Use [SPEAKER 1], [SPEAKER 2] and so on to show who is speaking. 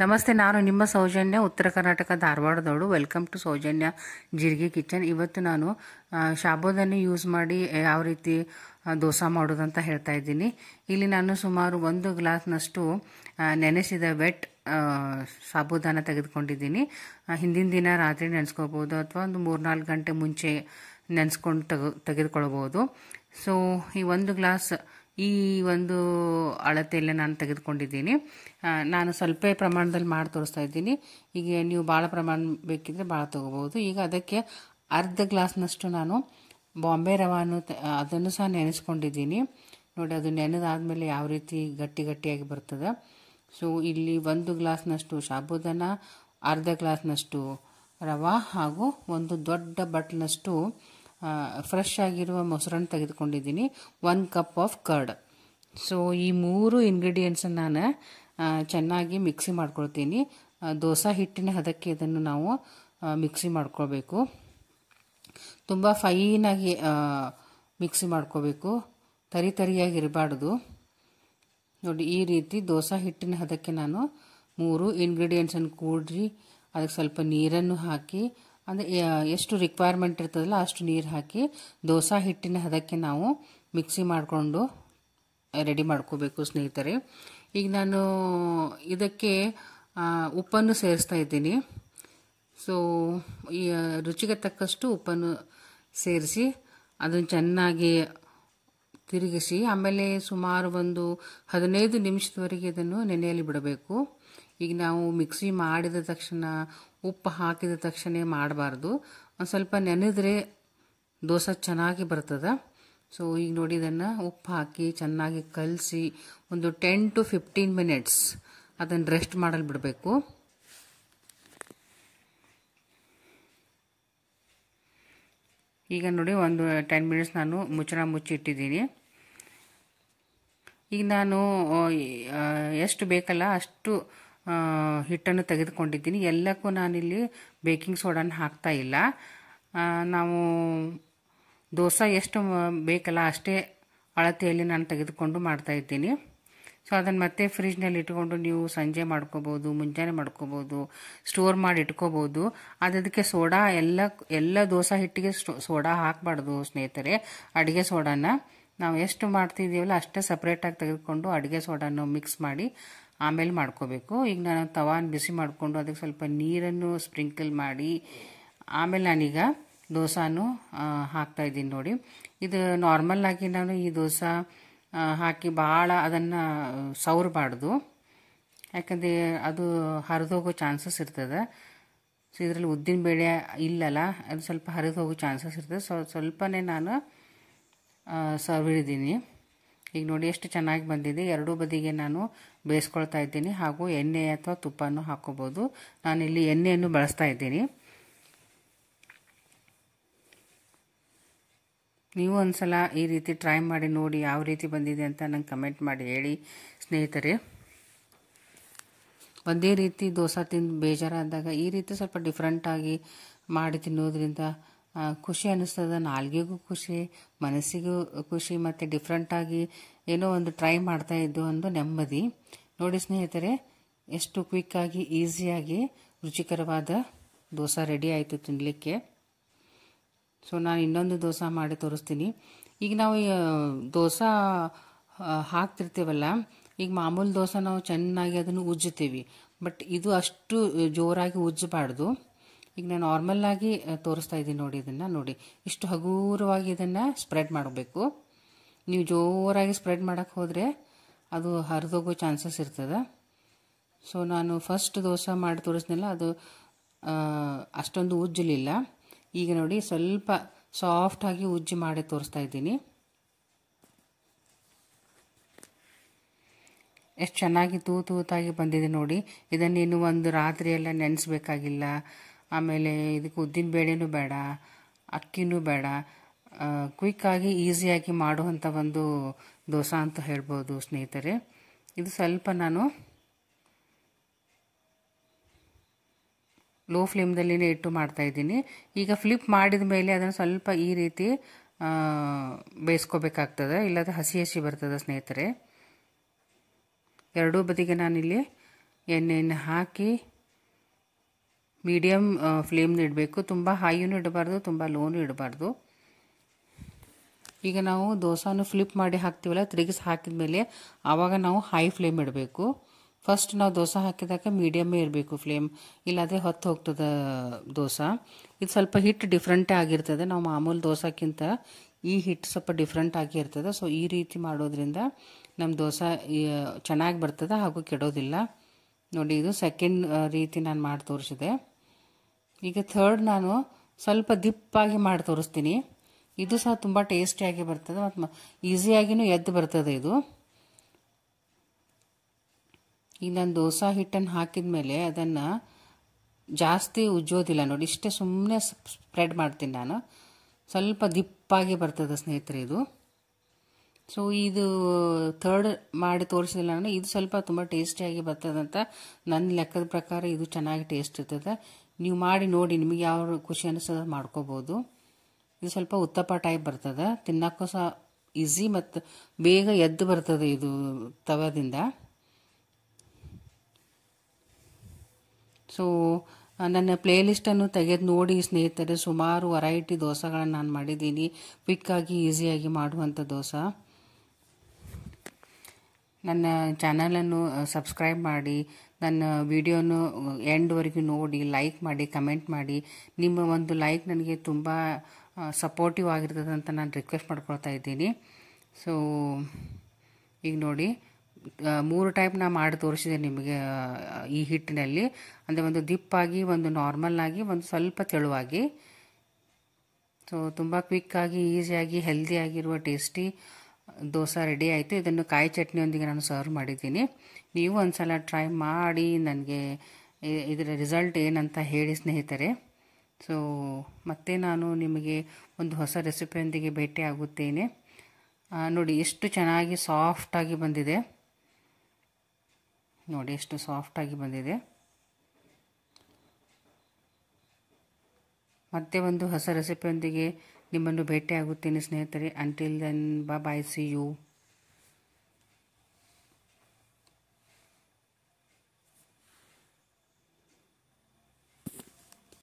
[SPEAKER 1] ನಮಸ್ತೆ, ನಾನು ನಿಮ್ಮ ಸೌಜನ್ಯ, ಉತ್ತರ ಕರ್ನಾಟಕ ಧಾರವಾಡದವಳು. ವೆಲ್ಕಮ್ ಟು ಸೌಜನ್ಯ ಜೀರಿಗೆ ಕಿಚನ್. ಇವತ್ತು ನಾನು ಶಾಬೂದನ್ನು ಯೂಸ್ ಮಾಡಿ ಯಾವ ರೀತಿ ದೋಸೆ ಮಾಡೋದಂತ ಹೇಳ್ತಾ ಇದ್ದೀನಿ. ಇಲ್ಲಿ ನಾನು ಸುಮಾರು 1 ಗ್ಲಾಸ್ನಷ್ಟು ನೆನೆಸಿದ ವೆಟ್ ಸಾಬೂದಾನ ತೆಗೆದುಕೊಂಡಿದ್ದೀನಿ. ಹಿಂದಿನ ದಿನ ರಾತ್ರಿ ನೆನೆಸ್ಕೋಬೋದು ಅಥವಾ ಒಂದು 3-4 ಗಂಟೆ ಮುಂಚೆ ನೆನೆಸ್ಕೊಂಡು ತೆಗೆದುಕೊಳ್ಬೋದು. ಸೊ ಈ 1 ಗ್ಲಾಸ್ ಈ ಒಂದು ಅಳತೆಯಲ್ಲಿ ನಾನು ತೆಗೆದುಕೊಂಡಿದ್ದೀನಿ. ನಾನು ಸ್ವಲ್ಪ ಪ್ರಮಾಣದಲ್ಲಿ ಮಾಡಿ ತೋರಿಸ್ತಾ ಇದ್ದೀನಿ. ಈಗ ನೀವು ಭಾಳ ಪ್ರಮಾಣ ಬೇಕಿದ್ರೆ ಭಾಳ ತೊಗೋಬೋದು. ಈಗ ಅದಕ್ಕೆ ಅರ್ಧ ಗ್ಲಾಸ್ನಷ್ಟು ನಾನು ಬಾಂಬೆ ರವಾನು ಅದನ್ನು ಸಹ ನೆನೆಸ್ಕೊಂಡಿದ್ದೀನಿ. ನೋಡಿ, ಅದು ನೆನೆದಾದ್ಮೇಲೆ ಯಾವ ರೀತಿ ಗಟ್ಟಿಯಾಗಿ ಬರ್ತದೆ. ಸೊ ಇಲ್ಲಿ 1 ಗ್ಲಾಸ್ನಷ್ಟು ಸಾಬೂದಾನ, ಅರ್ಧ ಗ್ಲಾಸ್ನಷ್ಟು ರವಾ ಹಾಗೂ ಒಂದು ದೊಡ್ಡ ಬಟ್ಲನಷ್ಟು ಫ್ರೆಶ್ ಆಗಿರುವ ಮೊಸರನ್ನು ತೆಗೆದುಕೊಂಡಿದ್ದೀನಿ. 1 ಕಪ್ ಆಫ್ ಕರ್ಡ್. ಸೊ ಈ 3 ಇಂಗ್ರೀಡಿಯೆಂಟ್ಸನ್ನು ನಾನು ಚೆನ್ನಾಗಿ ಮಿಕ್ಸಿ ಮಾಡ್ಕೊಳ್ತೀನಿ. ದೋಸೆ ಹಿಟ್ಟಿನ ಹದಕ್ಕೆ ಇದನ್ನು ನಾವು ಮಿಕ್ಸಿ ಮಾಡ್ಕೊಳ್ಬೇಕು. ತುಂಬ ಫೈನಾಗಿ ಮಿಕ್ಸಿ ಮಾಡ್ಕೋಬೇಕು, ತರಿಯಾಗಿರಬಾರ್ದು. ನೋಡಿ, ಈ ರೀತಿ ದೋಸೆ ಹಿಟ್ಟಿನ ಹದಕ್ಕೆ ನಾನು 3 ಇಂಗ್ರೀಡಿಯೆಂಟ್ಸನ್ನು ಕೂಡಿ ಅದಕ್ಕೆ ಸ್ವಲ್ಪ ನೀರನ್ನು ಹಾಕಿ, ಅಂದರೆ ಎಷ್ಟು ರಿಕ್ವೈರ್ಮೆಂಟ್ ಇರ್ತದಲ್ಲ ಅಷ್ಟು ನೀರು ಹಾಕಿ ದೋಸೆ ಹಿಟ್ಟಿನ ಹದಕ್ಕೆ ನಾವು ಮಿಕ್ಸಿ ಮಾಡಿಕೊಂಡು ರೆಡಿ ಮಾಡ್ಕೋಬೇಕು ಸ್ನೇಹಿತರೆ. ಈಗ ನಾನು ಇದಕ್ಕೆ ಉಪ್ಪನ್ನು ಸೇರಿಸ್ತಾ ಇದ್ದೀನಿ. ಸೊ ಈ ರುಚಿಗೆ ತಕ್ಕಷ್ಟು ಉಪ್ಪನ್ನು ಸೇರಿಸಿ ಅದನ್ನು ಚೆನ್ನಾಗಿ ತಿರುಗಿಸಿ, ಆಮೇಲೆ ಸುಮಾರು ಒಂದು 15 ನಿಮಿಷದವರೆಗೆ ಇದನ್ನು ನೆನೆಯಲು ಬಿಡಬೇಕು. ಈಗ ನಾವು ಮಿಕ್ಸಿ ಮಾಡಿದ ತಕ್ಷಣ ಉಪ್ಪು ಹಾಕಿದ ತಕ್ಷಣ ಮಾಡಬಾರ್ದು. ಒಂದು ಸ್ವಲ್ಪ ನೆನೆದ್ರೆ ದೋಸೆ ಚೆನ್ನಾಗಿ ಬರ್ತದೆ. ಸೊ ಈಗ ನೋಡಿ, ಇದನ್ನು ಉಪ್ಪು ಹಾಕಿ ಚೆನ್ನಾಗಿ ಕಲಸಿ ಒಂದು 10 to 15 ಮಿನಿಟ್ಸ್ ಅದನ್ನು ರೆಸ್ಟ್ ಮಾಡಲು ಬಿಡಬೇಕು. ಈಗ ನೋಡಿ, ಒಂದು 10 ಮಿನಿಟ್ಸ್ ನಾನು ಮುಚ್ಚಿ ಇಟ್ಟಿದ್ದೀನಿ. ಈಗ ನಾನು ಎಷ್ಟು ಬೇಕಲ್ಲ ಅಷ್ಟು ಹಿಟ್ಟನ್ನು ತೆಗೆದುಕೊಂಡಿದ್ದೀನಿ. ಎಲ್ಲಕ್ಕೂ ನಾನಿಲ್ಲಿ ಬೇಕಿಂಗ್ ಸೋಡಾನ ಹಾಕ್ತಾ ಇಲ್ಲ. ನಾವು ದೋಸೆ ಎಷ್ಟು ಬೇಕಲ್ಲ ಅಷ್ಟೇ ಅಳತೆಯಲ್ಲಿ ನಾನು ತೆಗೆದುಕೊಂಡು ಮಾಡ್ತಾ ಇದ್ದೀನಿ. ಸೊ ಅದನ್ನು ಮತ್ತೆ ಫ್ರಿಜ್ನಲ್ಲಿ ಇಟ್ಕೊಂಡು ನೀವು ಸಂಜೆ ಮಾಡ್ಕೋಬೋದು, ಮುಂಜಾನೆ ಮಾಡ್ಕೋಬೋದು, ಸ್ಟೋರ್ ಮಾಡಿ ಇಟ್ಕೋಬೋದು. ಅದಕ್ಕೆ ಸೋಡಾ ಎಲ್ಲ ದೋಸೆ ಹಿಟ್ಟಿಗೆ ಸೋಡಾ ಹಾಕಬಾರ್ದು ಸ್ನೇಹಿತರೆ. ಅಡುಗೆ ಸೋಡಾನ ನಾವು ಎಷ್ಟು ಮಾಡ್ತಿದ್ದೀವಲ್ಲ ಅಷ್ಟೇ ಸಪ್ರೇಟಾಗಿ ತೆಗೆದುಕೊಂಡು ಅಡುಗೆ ಸೋಡಾನು ಮಿಕ್ಸ್ ಮಾಡಿ ಆಮೇಲೆ ಮಾಡ್ಕೋಬೇಕು. ಈಗ ನಾನು ತವಾನ ಬಿಸಿ ಮಾಡಿಕೊಂಡು ಅದಕ್ಕೆ ಸ್ವಲ್ಪ ನೀರನ್ನು ಸ್ಪ್ರಿಂಕಲ್ ಮಾಡಿ ಆಮೇಲೆ ನಾನೀಗ ದೋಸಾನು ಹಾಕ್ತಾ ಇದ್ದೀನಿ. ನೋಡಿ, ಇದು ನಾರ್ಮಲ್ ಆಗಿ ನಾನು ಈ ದೋಸೆ ಹಾಕಿ ಭಾಳ ಅದನ್ನು ಸವರಬಾರ್ದು, ಯಾಕಂದರೆ ಅದು ಹರಿದೋಗೋ ಚಾನ್ಸಸ್ ಇರ್ತದೆ. ಸೊ ಇದರಲ್ಲಿ ಉದ್ದಿನ ಬೇಳೆ ಇಲ್ಲಲ್ಲ, ಅದು ಸ್ವಲ್ಪ ಹರಿದೋಗೋ ಚಾನ್ಸಸ್ ಇರ್ತದೆ. ಸ್ವಲ್ಪನೇ ನಾನು ಸವರಿದ್ದೀನಿ. ಈಗ ನೋಡಿ ಎಷ್ಟು ಚೆನ್ನಾಗಿ ಬಂದಿದೆ. ಎರಡೂ ಬದಿಗೆ ನಾನು ಬೇಯಿಸ್ಕೊಳ್ತಾ ಇದ್ದೀನಿ. ಹಾಗೂ ಎಣ್ಣೆ ಅಥವಾ ತುಪ್ಪನೂ ಹಾಕೋಬೋದು. ನಾನಿಲ್ಲಿ ಎಣ್ಣೆಯನ್ನು ಬಳಸ್ತಾ ಇದ್ದೀನಿ. ನೀವು ಒಂದ್ಸಲ ಈ ರೀತಿ ಟ್ರೈ ಮಾಡಿ ನೋಡಿ, ಯಾವ ರೀತಿ ಬಂದಿದೆ ಅಂತ ನಂಗೆ ಕಮೆಂಟ್ ಮಾಡಿ ಹೇಳಿ ಸ್ನೇಹಿತರೆ. ಒಂದೇ ರೀತಿ ದೋಸೆ ತಿಂದು ಬೇಜಾರಾದಾಗ ಈ ರೀತಿ ಸ್ವಲ್ಪ ಡಿಫ್ರೆಂಟಾಗಿ ಮಾಡಿ ತಿನ್ನೋದ್ರಿಂದ ಖುಷಿ ಅನ್ನಿಸ್ತದೆ. ನಾಲ್ಗೆಗೂ ಖುಷಿ, ಮನಸ್ಸಿಗೂ ಖುಷಿ, ಮತ್ತು ಡಿಫ್ರೆಂಟಾಗಿ ಏನೋ ಒಂದು ಟ್ರೈ ಮಾಡ್ತಾ ಇದ್ದು ಒಂದು ನೆಮ್ಮದಿ. ನೋಡಿ ಸ್ನೇಹಿತರೆ, ಎಷ್ಟು ಕ್ವಿಕ್ಕಾಗಿ ಈಸಿಯಾಗಿ ರುಚಿಕರವಾದ ದೋಸೆ ರೆಡಿ ಆಯಿತು ತಿನ್ನಲಿಕ್ಕೆ. ಸೊ ನಾನು ಇನ್ನೊಂದು ದೋಸೆ ಮಾಡಿ ತೋರಿಸ್ತೀನಿ. ಈಗ ನಾವು ದೋಸೆ ಹಾಕ್ತಿರ್ತೀವಲ್ಲ, ಈಗ ಮಾಮೂಲು ದೋಸೆ ನಾವು ಚೆನ್ನಾಗಿ ಅದನ್ನು ಉಜ್ಜುತ್ತೀವಿ, ಬಟ್ ಇದು ಅಷ್ಟು ಜೋರಾಗಿ ಉಜ್ಜಬಾರ್ದು. ಈಗ ನಾನು ನಾರ್ಮಲ್ಲಾಗಿ ತೋರಿಸ್ತಾ ಇದ್ದೀನಿ. ನೋಡಿ, ಇದನ್ನು ನೋಡಿ, ಇಷ್ಟು ಹಗುರವಾಗಿ ಇದನ್ನು ಸ್ಪ್ರೆಡ್ ಮಾಡಬೇಕು. ನೀವು ಜೋರಾಗಿ ಸ್ಪ್ರೆಡ್ ಮಾಡೋಕ್ಕೆ ಹೋದರೆ ಅದು ಹರಿದೋಗೋ ಚಾನ್ಸಸ್ ಇರ್ತದೆ. ಸೊ ನಾನು ಫಸ್ಟ್ ದೋಸೆ ಮಾಡಿ ತೋರಿಸ್ನಲ್ಲ, ಅದು ಅಷ್ಟೊಂದು ಉಜ್ಜಲಿಲ್ಲ. ಈಗ ನೋಡಿ, ಸ್ವಲ್ಪ ಸಾಫ್ಟಾಗಿ ಉಜ್ಜಿ ಮಾಡಿ ತೋರಿಸ್ತಾ ಇದ್ದೀನಿ. ಎಷ್ಟು ಚೆನ್ನಾಗಿ ತೂತಾಗಿ ಬಂದಿದೆ ನೋಡಿ. ಇದನ್ನೇನು ಒಂದು ರಾತ್ರಿ ಎಲ್ಲ ನೆನೆಸ್ಬೇಕಾಗಿಲ್ಲ. ಆಮೇಲೆ ಇದಕ್ಕೆ ಉದ್ದಿನ ಬೇಳೆನೂ ಬೇಡ, ಅಕ್ಕಿನೂ ಬೇಡ. ಕ್ವಿಕ್ಕಾಗಿ ಈಸಿಯಾಗಿ ಮಾಡುವಂಥ ಒಂದು ದೋಸೆ ಅಂತ ಹೇಳ್ಬೋದು ಸ್ನೇಹಿತರೆ. ಇದು ಸ್ವಲ್ಪ ನಾನು ಲೋ ಫ್ಲೇಮ್ದಲ್ಲಿನೇ ಇಟ್ಟು ಮಾಡ್ತಾ ಇದ್ದೀನಿ. ಈಗ ಫ್ಲಿಪ್ ಮಾಡಿದ ಮೇಲೆ ಅದನ್ನು ಸ್ವಲ್ಪ ಈ ರೀತಿ ಬೇಯಿಸ್ಕೋಬೇಕಾಗ್ತದೆ, ಇಲ್ಲದ ಹಸಿ ಬರ್ತದೆ ಸ್ನೇಹಿತರೆ. ಎರಡೂ ಬದಿಗೆ ನಾನಿಲ್ಲಿ ಎಣ್ಣೆಯನ್ನು ಹಾಕಿ ಮೀಡಿಯಮ್ ಫ್ಲೇಮ್ನ ಇಡಬೇಕು. ತುಂಬ ಹೈನೂ ಇಡಬಾರ್ದು, ತುಂಬ ಲೋನು ಇಡಬಾರ್ದು. ಈಗ ನಾವು ದೋಸಾನು ಫ್ಲಿಪ್ ಮಾಡಿ ಹಾಕ್ತೀವಲ್ಲ, ತಿರುಗಿಸಿ ಹಾಕಿದ ಮೇಲೆ ಆವಾಗ ನಾವು ಹೈ ಫ್ಲೇಮ್ ಇಡಬೇಕು. ಫಸ್ಟ್ ನಾವು ದೋಸೆ ಹಾಕಿದಾಗ ಮೀಡಿಯಮ್ಮೇ ಇರಬೇಕು ಫ್ಲೇಮ್, ಇಲ್ಲಾದರೆ ಹೊತ್ತು ಹೋಗ್ತದೆ ದೋಸೆ. ಇದು ಸ್ವಲ್ಪ ಹಿಟ್ಟು ಡಿಫ್ರೆಂಟೇ ಆಗಿರ್ತದೆ. ನಾವು ಮಾಮೂಲು ದೋಸೆಕ್ಕಿಂತ ಈ ಹಿಟ್ಟು ಸ್ವಲ್ಪ ಡಿಫ್ರೆಂಟ್ ಆಗಿರ್ತದೆ. ಸೊ ಈ ರೀತಿ ಮಾಡೋದ್ರಿಂದ ನಮ್ಮ ದೋಸೆ ಚೆನ್ನಾಗಿ ಬರ್ತದೆ ಹಾಗೂ ಕೆಡೋದಿಲ್ಲ. ನೋಡಿ, ಇದು ಸೆಕೆಂಡ್ ರೀತಿ ನಾನು ಮಾಡಿ ತೋರಿಸಿದೆ. ಈಗ ಥರ್ಡ್ ನಾನು ಸ್ವಲ್ಪ ದಿಪ್ಪಾಗಿ ಮಾಡಿ ತೋರಿಸ್ತೀನಿ. ಇದು ಸಹ ತುಂಬ ಟೇಸ್ಟಿಯಾಗಿ ಬರ್ತದೆ ಮತ್ತು ಈಸಿಯಾಗಿಯೂ ಎದ್ದು ಬರ್ತದೆ ಇದು. ಈಗ ನಾನು ದೋಸೆ ಹಿಟ್ಟನ್ನು ಹಾಕಿದ ಮೇಲೆ ಅದನ್ನು ಜಾಸ್ತಿ ಉಜ್ಜೋದಿಲ್ಲ. ನೋಡಿ, ಇಷ್ಟೇ ಸುಮ್ಮನೆ ಸ್ಪ್ರೆಡ್ ಮಾಡ್ತೀನಿ ನಾನು. ಸ್ವಲ್ಪ ದಿಪ್ಪಾಗಿ ಬರ್ತದೆ ಸ್ನೇಹಿತರೆ ಇದು. ಸೊ ಇದು ಥರ್ಡ್ ಮಾಡಿ ತೋರಿಸಿಲ್ಲ ನಾನು. ಇದು ಸ್ವಲ್ಪ ತುಂಬ ಟೇಸ್ಟಿಯಾಗಿ ಬರ್ತದಂತ ನನ್ನ ಲೆಕ್ಕದ ಪ್ರಕಾರ ಇದು ಚೆನ್ನಾಗಿ ಟೇಸ್ಟ್ ಇರ್ತದೆ. ನೀವು ಮಾಡಿ ನೋಡಿ, ನಿಮಗೆ ಯಾವ ಖುಷಿ ಅನಿಸ್ತದೆ ಮಾಡ್ಕೋಬೋದು. ಇದು ಸ್ವಲ್ಪ ಉತ್ತಪ್ಪ ಟೈಪ್ ಬರ್ತದೆ, ತಿನ್ನೋಕ್ಕೂ ಸಹ ಈಸಿ ಮತ್ತು ಬೇಗ ಎದ್ದು ಬರ್ತದೆ ಇದು ತವದಿಂದ. ಸೊ ನನ್ನ ಪ್ಲೇಲಿಸ್ಟನ್ನು ತೆಗೆದು ನೋಡಿ ಸ್ನೇಹಿತರೆ, ಸುಮಾರು ವೆರೈಟಿ ದೋಸೆಗಳನ್ನು ನಾನು ಮಾಡಿದ್ದೀನಿ. ಕ್ವಿಕ್ಕಾಗಿ ಈಸಿಯಾಗಿ ಮಾಡುವಂಥ ದೋಸೆ. ನನ್ನ ಚಾನಲನ್ನು ಸಬ್ಸ್ಕ್ರೈಬ್ ಮಾಡಿ, ನನ್ನ ವಿಡಿಯೋನು ಎಂಡ್ವರೆಗೂ ನೋಡಿ, ಲೈಕ್ ಮಾಡಿ, ಕಮೆಂಟ್ ಮಾಡಿ. ನಿಮ್ಮ ಒಂದು ಲೈಕ್ ನನಗೆ ತುಂಬ ಸಪೋರ್ಟಿವ್ ಆಗಿರ್ತದೆ ಅಂತ ನಾನು ರಿಕ್ವೆಸ್ಟ್ ಮಾಡ್ಕೊಳ್ತಾ ಇದ್ದೀನಿ. ಸೊ ಈಗ ನೋಡಿ, 3 ಟೈಪ್ ನಾನು ಮಾಡಿ ತೋರಿಸಿದೆ ನಿಮಗೆ ಈ ಹಿಟ್ಟಿನಲ್ಲಿ. ಅಂದರೆ ಒಂದು ದಿಪ್ಪಾಗಿ, ಒಂದು ನಾರ್ಮಲ್ ಆಗಿ, ಒಂದು ಸ್ವಲ್ಪ ತೆಳುವಾಗಿ. ಸೊ ತುಂಬ ಕ್ವಿಕ್ಕಾಗಿ, ಈಸಿಯಾಗಿ, ಹೆಲ್ದಿಯಾಗಿರುವ ಟೇಸ್ಟಿ ದೋಸೆ ರೆಡಿ ಆಯಿತು. ಇದನ್ನು ಕಾಯಿ ಚಟ್ನಿಯೊಂದಿಗೆ ನಾನು ಸರ್ವ್ ಮಾಡಿದ್ದೀನಿ. ನೀವು ಒಂದ್ಸಲ ಟ್ರೈ ಮಾಡಿ ನನಗೆ ಇದರ ರಿಸಲ್ಟ್ ಏನಂತ ಹೇಳಿ ಸ್ನೇಹಿತರೆ. ಸೊ ಮತ್ತೆ ನಾನು ನಿಮಗೆ ಒಂದು ಹೊಸ ರೆಸಿಪಿಯೊಂದಿಗೆ ಭೇಟಿ ಆಗುತ್ತೇನೆ. ನೋಡಿ, ಎಷ್ಟು ಚೆನ್ನಾಗಿ ಸಾಫ್ಟಾಗಿ ಬಂದಿದೆ. ನೋಡಿ, ಎಷ್ಟು ಸಾಫ್ಟಾಗಿ ಬಂದಿದೆ. ಮತ್ತೆ ಒಂದು ಹೊಸ ರೆಸಿಪಿಯೊಂದಿಗೆ ನಿಮ್ಮನ್ನು ಭೇಟಿ ಆಗುತ್ತೇನೆ ಸ್ನೇಹಿತರೆ. Until then bye, see you.